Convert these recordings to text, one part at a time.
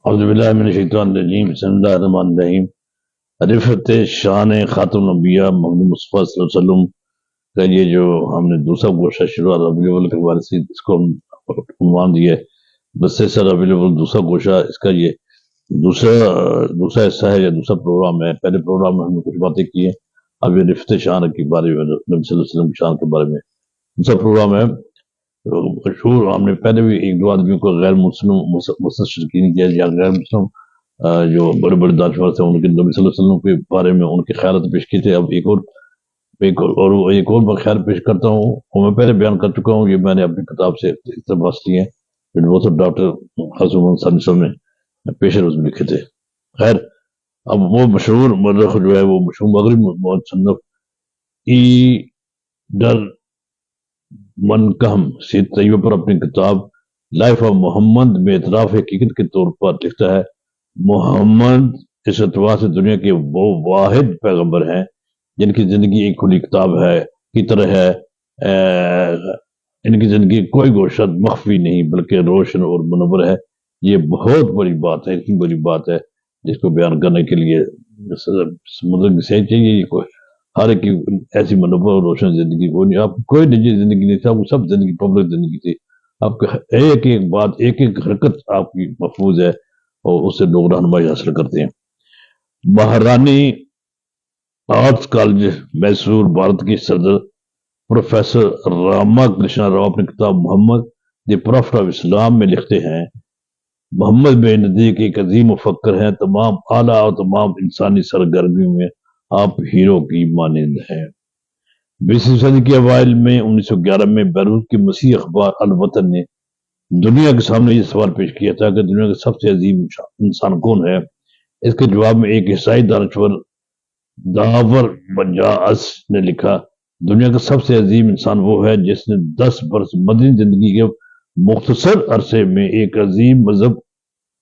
اعوذ باللہ من الشیطان الرجیم بسم اللہ الرحمن الرحیم۔ رفعت شان خاتم الانبیاء محمد مصطفیٰ صلی اللہ علیہ وسلم کا یہ جو ہم نے دوسرا گوشہ شروع ربیع الاول کے بارے سے اس کو عنوان دیا ہے، بس سے ربیع الاول دوسرا گوشہ، اس کا یہ دوسرا حصہ ہے یا دوسرا پروگرام ہے۔ پہلے پروگرام میں ہم نے کچھ باتیں کی ہیں، اب یہ رفعت شان کے بارے میں، نبی صلی اللہ علیہ وسلم کی شان کے بارے میں دوسرا پروگرام ہے۔ مشہور ہم نے پہلے بھی ایک دو آدمیوں کو غیر مسلم مستشرقین کیا یا غیر مسلم جو بڑے بڑے دانشور تھے، ان کے نبی صلی اللہ علیہ وسلم کے بارے میں ان کی خیالات پیش کی تھے۔ اب ایک اور خیال پیش کرتا ہوں، وہ میں پہلے بیان کر چکا ہوں، یہ میں نے اپنی کتاب سے اقتباس لیے ہیں، وہ تو ڈاکٹر حسن محمد صاحب نے پیش روز میں لکھے تھے۔ خیر، اب وہ مشہور مورخ جو ہے، وہ مشہور مغربی مصنف ایڈر منکہم سید طیبہ پر اپنی کتاب لائف آف محمد میں اعتراف حقیقت کے طور پر لکھتا ہے، محمد اس اعتبار سے دنیا کے وہ واحد پیغمبر ہیں جن کی زندگی ایک کھلی کتاب ہے کی طرح ہے۔ ان کی زندگی کوئی گوشہ مخفی نہیں بلکہ روشن اور منور ہے۔ یہ بہت بڑی بات ہے، اتنی بڑی بات ہے جس کو بیان کرنے کے لیے مطلب صحیح چاہیے۔ یہ کوئی ہر ایک ایسی منور اور روشن زندگی کوئی نہیں، آپ کوئی نجی زندگی نہیں تھی، آپ کو سب زندگی پبلک زندگی تھی، آپ کا ایک ایک بات، ایک ایک حرکت آپ کی محفوظ ہے اور اس سے لوگ رہنمائی حاصل کرتے ہیں۔ مہارانی آرٹس کالج میسور بھارت کی صدر پروفیسر راما کرشنا راؤ اپنی کتاب محمد دی پروفٹ آف اسلام میں لکھتے ہیں، محمد بے نظیر ایک عظیم مفکر ہیں، تمام اعلیٰ اور تمام انسانی سرگرمیوں میں آپ ہیرو کی مانند ہیں۔ 20ویں صدی کے اوائل میں 1911 میں بیروت کی مسیح اخبار الوطن نے دنیا کے سامنے یہ سوال پیش کیا تھا کہ دنیا کا سب سے عظیم انسان کون ہے۔ اس کے جواب میں ایک عیسائی دانشور داور بنجاس نے لکھا، دنیا کا سب سے عظیم انسان وہ ہے جس نے 10 برس مدنی زندگی کے مختصر عرصے میں ایک عظیم مذہب،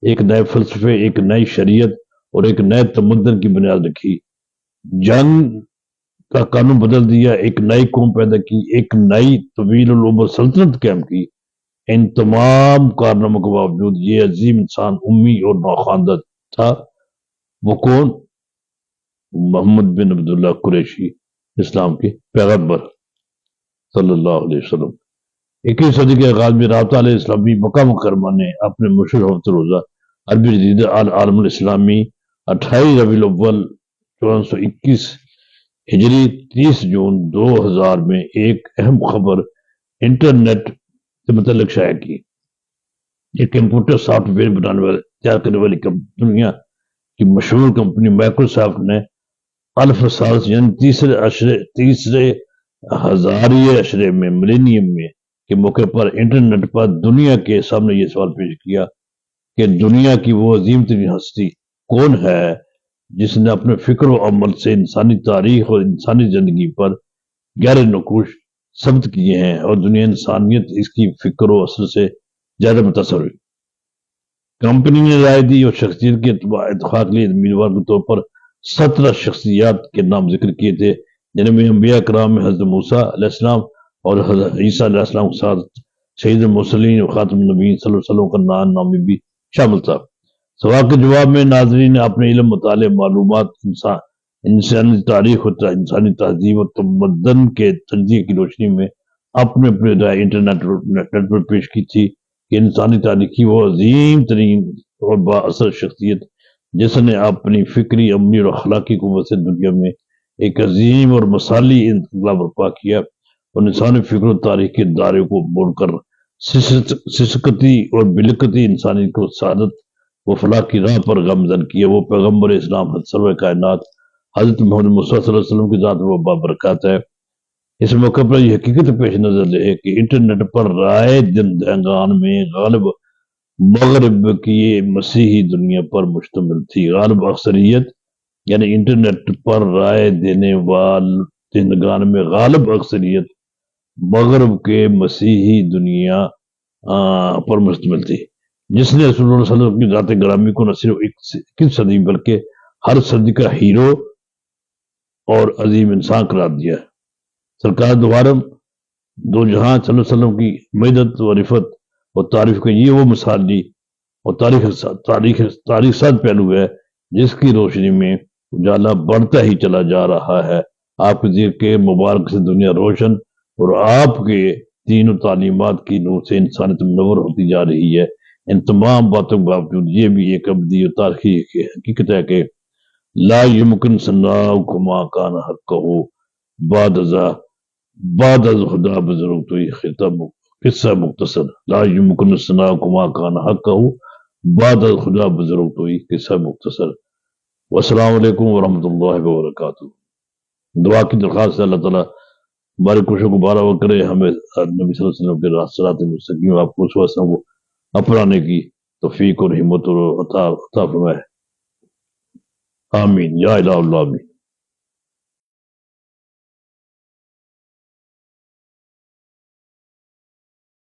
ایک نئے فلسفے، ایک نئی شریعت اور ایک نئے تمدن کی بنیاد رکھی، جنگ کا قانون بدل دیا، ایک نئی قوم پیدا کی، ایک نئی طویل العمر سلطنت قائم کی۔ ان تمام کارناموں کے باوجود یہ عظیم انسان امی اور ناخواندہ تھا۔ وہ کون؟ محمد بن عبداللہ قریشی، اسلام کے پیغمبر صلی اللہ علیہ وسلم۔ 21ویں صدی کے آغاز میں رابطہ علیہ اسلامی مکہ مکرمہ نے اپنے مشہور ہفتہ روزہ عربی جدید العالم الاسلامی 28 ربیع الاول 1421 ہجری 30 جون 2000 میں ایک اہم خبر انٹرنیٹ سے متعلق شائع کی۔ ایک کمپیوٹر سافٹ ویئر بنانے والے تیار کرنے والی دنیا کی مشہور کمپنی مائیکروسافٹ نے الف سال یعنی تیسرے ہزاریہ عشرے میں ملینیم میں کے موقع پر انٹرنیٹ پر دنیا کے سامنے یہ سوال پیش کیا کہ دنیا کی وہ عظیم ترین ہستی کون ہے جس نے اپنے فکر و عمل سے انسانی تاریخ اور انسانی زندگی پر گہرے نقوش ثبت کیے ہیں، اور دنیا انسانیت اس کی فکر و اثر سے زیادہ متاثر ہوئی۔ کمپنی نے رائے دی اور شخصیت کے انتخاب کے لیے امیدوار کے طور پر 17 شخصیات کے نام ذکر کیے تھے، جن میں انبیاء کرام میں حضرت موسیٰ علیہ السلام اور حضرت عیسیٰ علیہ السلام کے ساتھ سید المرسلین اور خاتم النبیین صلی اللہ علیہ وسلم کا نام بھی شامل تھا۔ سوال کے جواب میں ناظرین نے اپنے علم، مطالعے، معلومات، انسانی تاریخ اور انسانی تہذیب اور تمدن کے تجزیے کی روشنی میں اپنے رائے انٹرنیٹ پر پیش کی تھی کہ انسانی تاریخ کی وہ عظیم ترین اور با اثر شخصیت جس نے اپنی فکری، عملی اور اخلاقی قوت سے دنیا میں ایک عظیم اور مثالی انقلاب برپا کیا اور انسانی فکر و تاریخ کے دائرے کو بول کر سسکتی اور بلکتی انسانی کو سعادت و فلاح کی راہ پر گامزن کیا۔ وہ پیغمبر اسلام حضرت سرور کائنات حضرت محمد مصطفیٰ صلی اللہ علیہ وسلم کی ذات و بابرکات ہے۔ اس موقع پر یہ حقیقت پیش نظر لے کہ انٹرنیٹ پر رائے دہندگان میں غالب مغرب کی مسیحی دنیا پر مشتمل تھی۔ غالب اکثریت یعنی انٹرنیٹ پر رائے دینے والے دہندگان میں غالب اکثریت مغرب کے مسیحی دنیا پر مشتمل تھی، جس نے رسول اللہ صلی اللہ علیہ وسلم کی ذات گرامی کو نہ صرف 21 صدی بلکہ ہر صدی کا ہیرو اور عظیم انسان قرار دیا ہے۔ سرکار دو عالم دو جہاں صلی اللہ علیہ وسلم کی مدد و رفت اور تعریف کا یہ وہ مثالی اور تاریخ سات پہلو ہے جس کی روشنی میں اجالا بڑھتا ہی چلا جا رہا ہے۔ آپ کے ذکر کے مبارک سے دنیا روشن اور آپ کے تینوں تعلیمات کی نور سے انسانیت منور ہوتی جا رہی ہے۔ ان تمام باتوں کے باوجود یہ بھی ایک ابدی اور تاریخی حقیقت ہے کہ لا يمكن صناعكم ما كان حقه بعد از خدا بزرگ تو یہ خطاب قصہ مختصر لا يمكن صناعكم ما كان حقه بعد از خدا بزرگ تو یہ قصہ مختصر۔ والسلام علیکم ورحمۃ اللہ وبرکاتہ۔ دعا کی درخواست ہے اللہ تعالیٰ ہماری کوششوں کو بارآور کرے، ہمیں نبی صلی اللہ علیہ وسلم کے صراط مستقیم آپ کو اس واسطے کو اپنانے کی توفیق اور ہمت اور عطا فرمائے، آمین یا الہ اللہ آمین۔